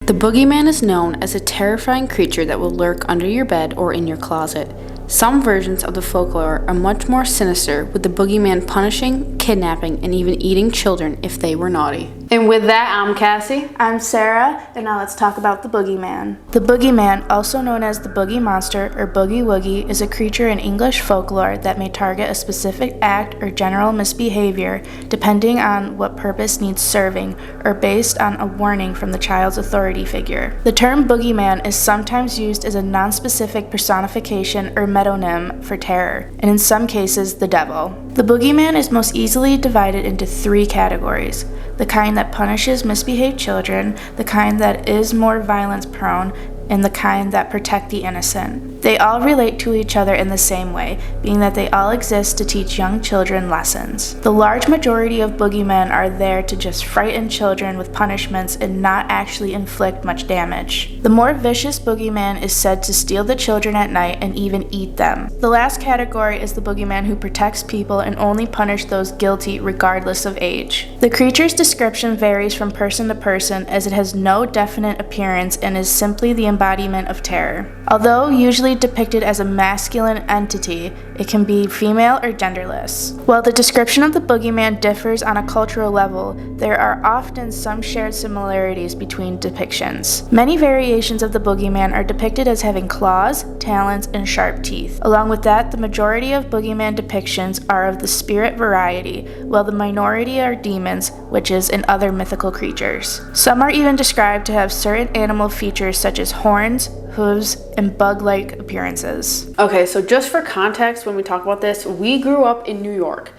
The boogeyman is known as a terrifying creature that will lurk under your bed or in your closet. Some versions of the folklore are much more sinister, with the boogeyman punishing, kidnapping, and even eating children if they were naughty. And with that, I'm Cassie. I'm Sara, and now let's talk about the boogeyman. The boogeyman, also known as the boogie monster or boogie woogie, is a creature in English folklore that may target a specific act or general misbehavior depending on what purpose needs serving or based on a warning from the child's authority figure. The term boogeyman is sometimes used as a nonspecific personification or metonym for terror, and in some cases, the devil. The boogeyman is most easily divided into three categories: the kind that punishes misbehaved children, the kind that is more violence-prone, and the kind that protect the innocent. They all relate to each other in the same way, being that they all exist to teach young children lessons. The large majority of boogeymen are there to just frighten children with punishments and not actually inflict much damage. The more vicious boogeyman is said to steal the children at night and even eat them. The last category is the boogeyman who protects people and only punish those guilty regardless of age. The creature's description varies from person to person, as it has no definite appearance and is simply the embodiment of terror. Although usually depicted as a masculine entity, it can be female or genderless. While the description of the boogeyman differs on a cultural level, there are often some shared similarities between depictions. Many variations of the boogeyman are depicted as having claws, talons, and sharp teeth. Along with that, the majority of boogeyman depictions are of the spirit variety, while the minority are demons, witches, and other mythical creatures. Some are even described to have certain animal features such as horns, hooves, and bug-like appearances. Okay, so just for context, when we talk about this, we grew up in New York.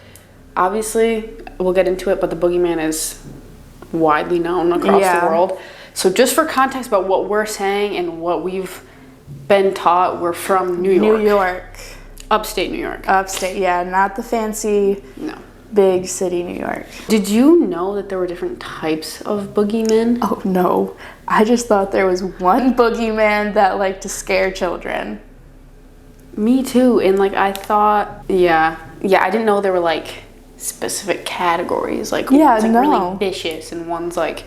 Obviously, we'll get into it, but the boogeyman is widely known across the world. So just for context about what we're saying and what we've been taught, we're from New York. New York. Upstate New York. Upstate, yeah, not the fancy big city New York. Did you know that there were different types of boogeymen? Oh no, I just thought there was one boogeyman that liked to scare children. Me too, and I thought, I didn't know there were specific categories, one's really vicious and one's like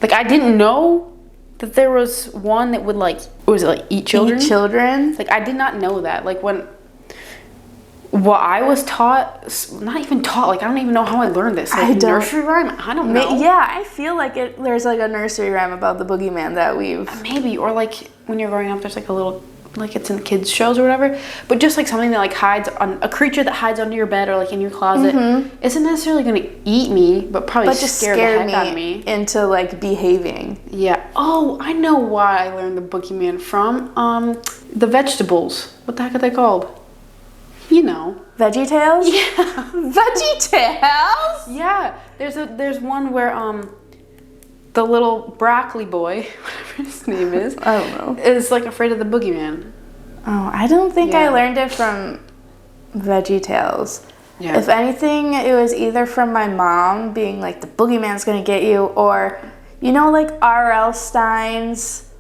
I didn't know that there was one that would eat children? Eat children? I did not know that. What I was taught, not even taught, I don't even know how I learned this. Nursery rhyme? I don't know. Yeah, I feel like there's a nursery rhyme about the boogeyman that we've... Maybe, or when you're growing up, there's a little, it's in kids' shows or whatever, but just something that hides on, a creature that hides under your bed or in your closet isn't necessarily going to eat me, but probably just scare the heck out of me. Into behaving. Yeah. Oh, I know why I learned the boogeyman from. The vegetables. What the heck are they called? You know. VeggieTales? Yeah. VeggieTales? Yeah. There's one where the little broccoli boy, whatever his name is, I don't know, is afraid of the boogeyman. Oh, I don't think I learned it from VeggieTales. Yeah. If anything, it was either from my mom being the boogeyman's gonna get you, or R.L. Stein's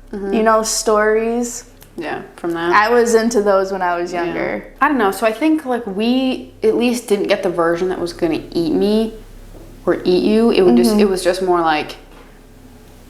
stories. Yeah, from that. I was into those when I was younger. Yeah. I don't know. So I think we at least didn't get the version that was gonna eat me or eat you. It would it was just more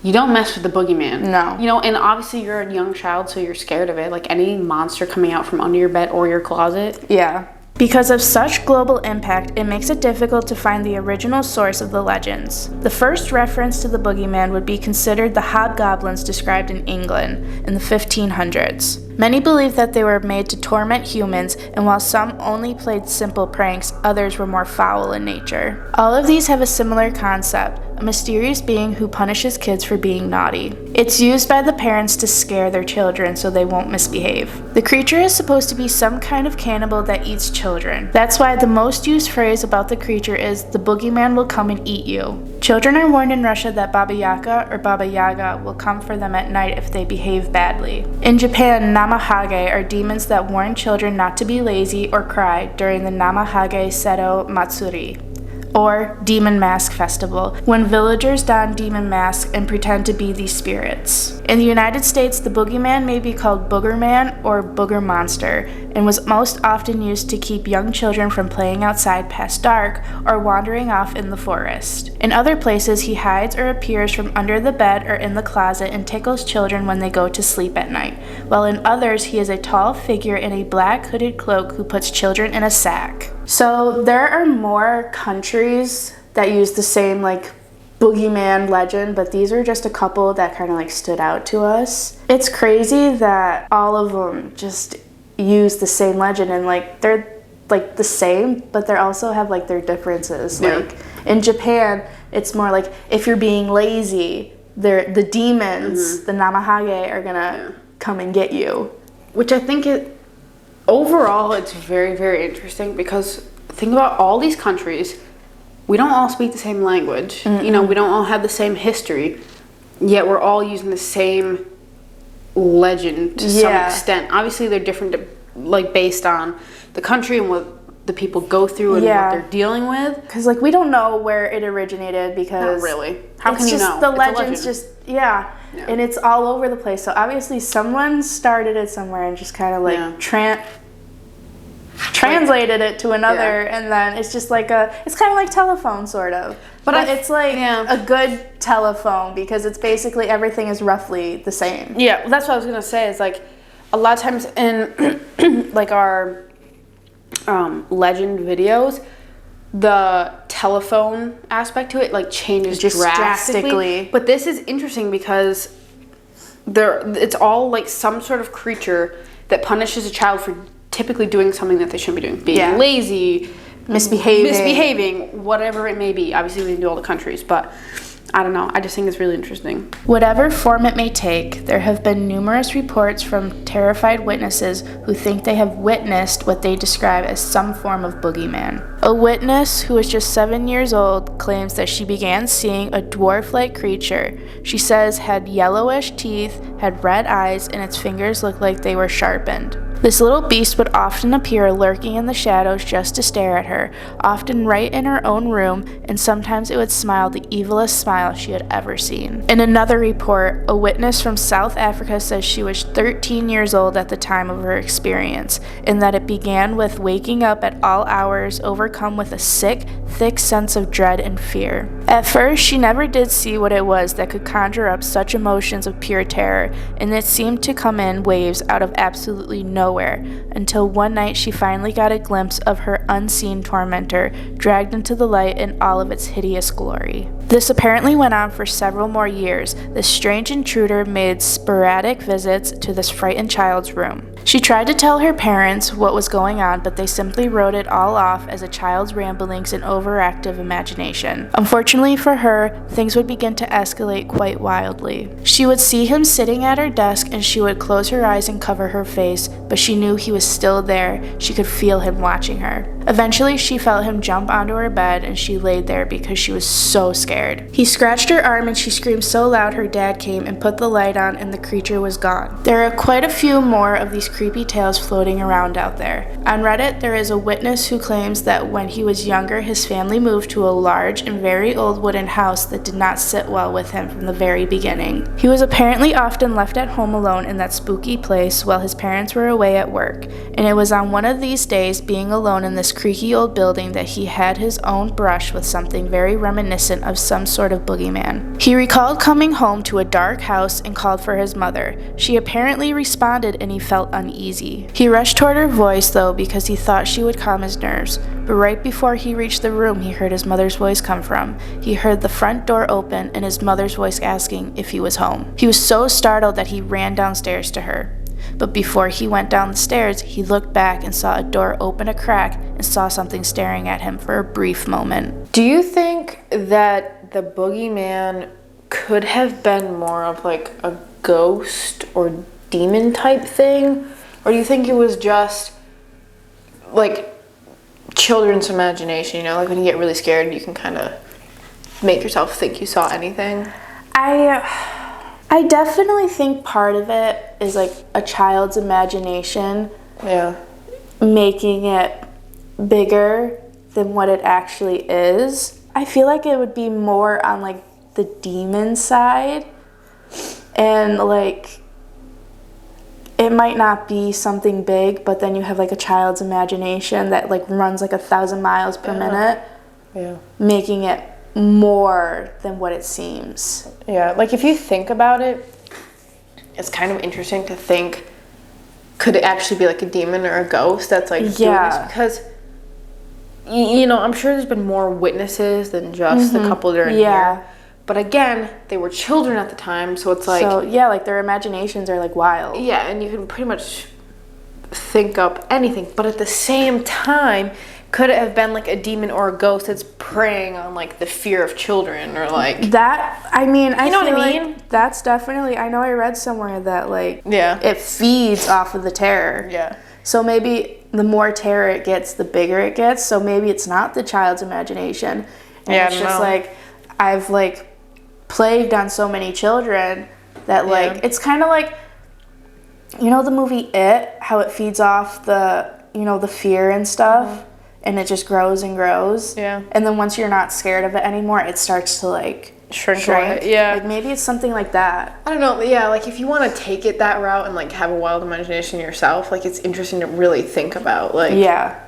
you don't mess with the boogeyman. No. And obviously you're a young child, so you're scared of it. Any monster coming out from under your bed or your closet. Yeah. Because of such global impact, it makes it difficult to find the original source of the legends. The first reference to the boogeyman would be considered the hobgoblins described in England in the 1500s. Many believe that they were made to torment humans, and while some only played simple pranks, others were more foul in nature. All of these have a similar concept: a mysterious being who punishes kids for being naughty. It's used by the parents to scare their children so they won't misbehave. The creature is supposed to be some kind of cannibal that eats children. That's why the most used phrase about the creature is, "The boogeyman will come and eat you." Children are warned in Russia that Baba Yaga or Baba Yaga will come for them at night if they behave badly. In Japan, Namahage are demons that warn children not to be lazy or cry during the Namahage Seto Matsuri. Or Demon Mask Festival, when villagers don demon masks and pretend to be these spirits. In the United States, the boogeyman may be called Boogerman or Booger Monster, and was most often used to keep young children from playing outside past dark or wandering off in the forest. In other places, he hides or appears from under the bed or in the closet and tickles children when they go to sleep at night, while in others, he is a tall figure in a black hooded cloak who puts children in a sack. So there are more countries that use the same like boogeyman legend, but these are just a couple that kind of like stood out to us. It's crazy that all of them just use the same legend, and like they're like the same, but they also have like their differences. Yeah. Like in Japan, it's more like if you're being lazy, the demons, the Namahage, are gonna come and get you. Which I think overall, it's very, very interesting, because think about all these countries. We don't all speak the same language. You know, we don't all have the same history, yet we're all using the same legend to some extent. Obviously, they're different, like based on the country and what the people go through and what they're dealing with. Because like we don't know where it originated, because not really. How can you know? The legend's just and it's all over the place. So obviously, someone started it somewhere and just kind of like translated it to another, and then it's just like it's kind of like telephone sort of, but it's like a good telephone, because it's basically everything is roughly the same. Well, that's what I was gonna say. Is like a lot of times in like our legend videos, the telephone aspect to it like changes just drastically. But this is interesting because it's all like some sort of creature that punishes a child for typically doing something that they shouldn't be doing. Being lazy, misbehaving, whatever it may be. Obviously, we didn't do all the countries, but I don't know. I just think it's really interesting. Whatever form it may take, there have been numerous reports from terrified witnesses who think they have witnessed what they describe as some form of boogeyman. A witness who was just 7 years old claims that she began seeing a dwarf-like creature. She says had yellowish teeth, had red eyes, and its fingers looked like they were sharpened. This little beast would often appear lurking in the shadows just to stare at her, often right in her own room, and sometimes it would smile the evilest smile she had ever seen. In another report, a witness from South Africa says she was 13 years old at the time of her experience, and that it began with waking up at all hours, overcome with a sick, thick sense of dread and fear. At first, she never did see what it was that could conjure up such emotions of pure terror, and it seemed to come in waves out of absolutely nowhere, until one night she finally got a glimpse of her unseen tormentor dragged into the light in all of its hideous glory. This apparently went on for several more years. This strange intruder made sporadic visits to this frightened child's room. She tried to tell her parents what was going on, but they simply wrote it all off as a child's ramblings and overactive imagination. Unfortunately for her, things would begin to escalate quite wildly. She would see him sitting at her desk, and she would close her eyes and cover her face, but she knew he was still there. She could feel him watching her. Eventually, she felt him jump onto her bed, and she laid there because she was so scared. He scratched her arm, and she screamed so loud her dad came and put the light on, and the creature was gone. There are quite a few more of these creepy tales floating around out there. On Reddit, there is a witness who claims that when he was younger, his family moved to a large and very old wooden house that did not sit well with him from the very beginning. He was apparently often left at home alone in that spooky place while his parents were away at work, and it was on one of these days, being alone in this creaky old building, that he had his own brush with something very reminiscent of some sort of boogeyman. He recalled coming home to a dark house and called for his mother. She apparently responded, and he felt uneasy. He rushed toward her voice, though, because he thought she would calm his nerves, but right before he reached the room he heard his mother's voice come from. He heard the front door open and his mother's voice asking if he was home. He was so startled that he ran downstairs to her. But before he went down the stairs, he looked back and saw a door open a crack and saw something staring at him for a brief moment. Do you think that the boogeyman could have been more of like a ghost or demon type thing? Or do you think it was just like children's imagination, you know, like when you get really scared you can kind of make yourself think you saw anything? I definitely think part of it is like a child's imagination making it bigger than what it actually is. I feel like it would be more on like the demon side, and like it might not be something big, but then you have like a child's imagination that like runs like 1,000 miles per minute, making it more than what it seems. Yeah, like if you think about it, it's kind of interesting to think, could it actually be like a demon or a ghost that's like doing this? Because you know, I'm sure there's been more witnesses than just the couple that are in here. But again, they were children at the time, so it's like... So, yeah, like their imaginations are like wild. Yeah, and you can pretty much think up anything. But at the same time, could it have been like a demon or a ghost that's preying on like the fear of children or like... That, I mean, I know feel what I like mean? that's definitely... I know I read somewhere that like... Yeah. It feeds off of the terror. Yeah. So maybe the more terror it gets, the bigger it gets. So maybe it's not the child's imagination. And Yeah, it's just like, I've like plagued on so many children that like, it's kind of like, you know the movie It, how it feeds off the, you know, the fear and stuff, and it just grows and grows. Yeah. And then once you're not scared of it anymore, it starts to like Shrink. Yeah. Like maybe it's something like that. I don't know. Yeah, like if you want to take it that route and like have a wild imagination yourself, like it's interesting to really think about. Like, Yeah.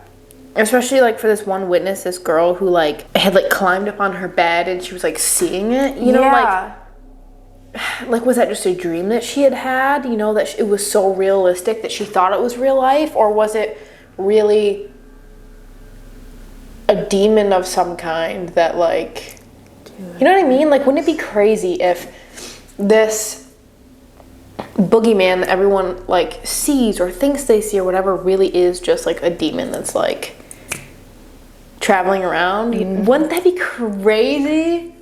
especially like for this one witness, this girl who like had like climbed up on her bed and she was like seeing it. You know, like was that just a dream that she had had? You know, that it was so realistic that she thought it was real life, or was it really a demon of some kind that like... You know what I mean? Like, wouldn't it be crazy if this boogeyman that everyone, like, sees or thinks they see or whatever really is just, like, a demon that's, like, traveling around? Wouldn't that be crazy?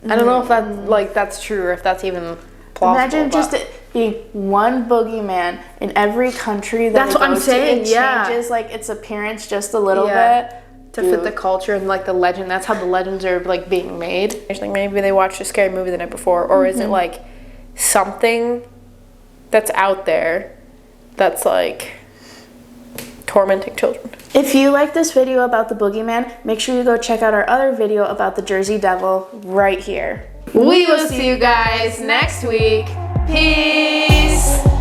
I don't know if that, like, that's true or if that's even plausible. Imagine just it being one boogeyman in every country that That's what I'm saying, it changes, like, its appearance just a little bit. To fit the culture and like the legend. That's how the legends are like being made. It's like maybe they watched a scary movie the night before, or is it like something that's out there that's like tormenting children? If you like this video about the boogeyman, make sure you go check out our other video about the Jersey Devil right here. We will see you guys next week. Peace.